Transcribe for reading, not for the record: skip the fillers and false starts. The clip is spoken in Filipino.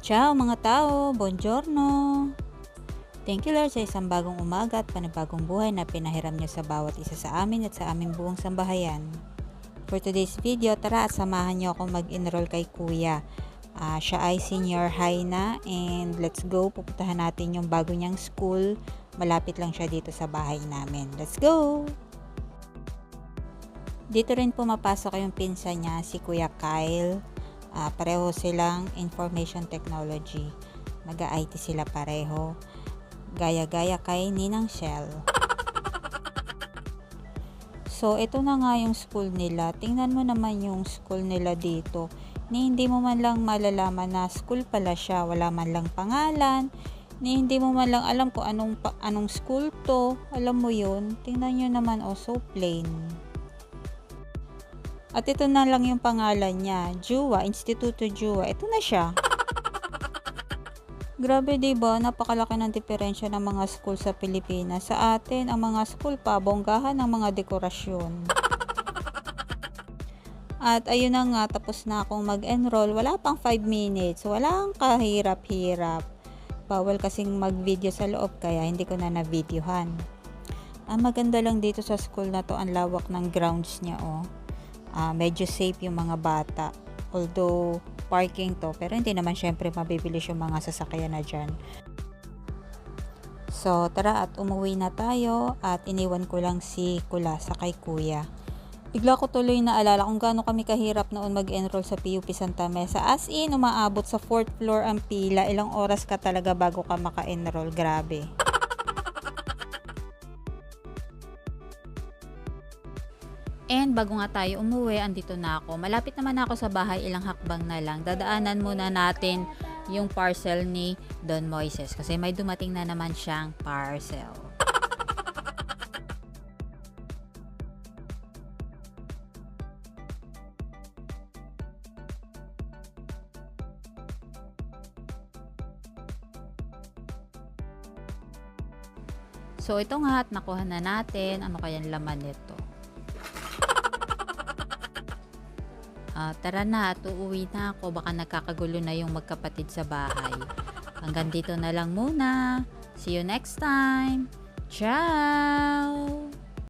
Ciao mga tao, buongiorno. Thank you Lord sa isang bagong umaga at panibagong buhay na pinahiram niyo sa bawat isa sa amin at sa aming buong sambahayan. For today's video, tara at samahan niyo ako mag-enroll kay Kuya. Siya ay senior high na and let's go, pupuntahan natin yung bago niyang school. Malapit lang siya dito sa bahay namin. Let's go! Dito rin pumapasok yung pinsan niya, si Kuya Kyle. Pareho silang information technology. Mag-IT sila pareho. Gaya-gaya kay Ninang Shell. So, ito na nga yung school nila. Tingnan mo naman yung school nila dito. Hindi mo man lang malalaman na school pala siya. Wala man lang pangalan. Hindi mo man lang alam kung anong school to. Alam mo yun. Tingnan nyo naman, so plain. At ito na lang yung pangalan niya, Juwa, Instituto Juwa. Ito na siya. Grabe diba, napakalaki ng diferensya ng mga school sa Pilipinas. Sa atin, ang mga school pa, bonggahan ng mga dekorasyon. At ayun na nga, tapos na akong mag-enroll. Wala pang 5 minutes. Walang kahirap-hirap. Bawal kasing mag-video sa loob, kaya hindi ko na na-videohan. Ang maganda lang dito sa school na to, ang lawak ng grounds niya, medyo safe yung mga bata. Although, parking to. Pero hindi naman syempre mabibilis yung mga sasakyan na dyan. So, tara at umuwi na tayo. At iniwan ko lang si Kula sa kay Kuya. Bigla ko tuloy na alala kung gaano kami kahirap noon mag-enroll sa PUP Santa Mesa. As in, umaabot sa 4th floor ang pila. Ilang oras ka talaga bago ka maka-enroll. Grabe. And bago nga tayo umuwi, andito na ako. Malapit naman ako sa bahay, ilang hakbang na lang. Dadaanan muna natin yung parcel ni Don Moises kasi may dumating na naman siyang parcel. So ito nga at nakuha na natin. Ano kayang laman nito? Tara na at uuwi na ako. Baka nagkakagulo na yung magkapatid sa bahay. Hanggang dito na lang muna. See you next time. Ciao!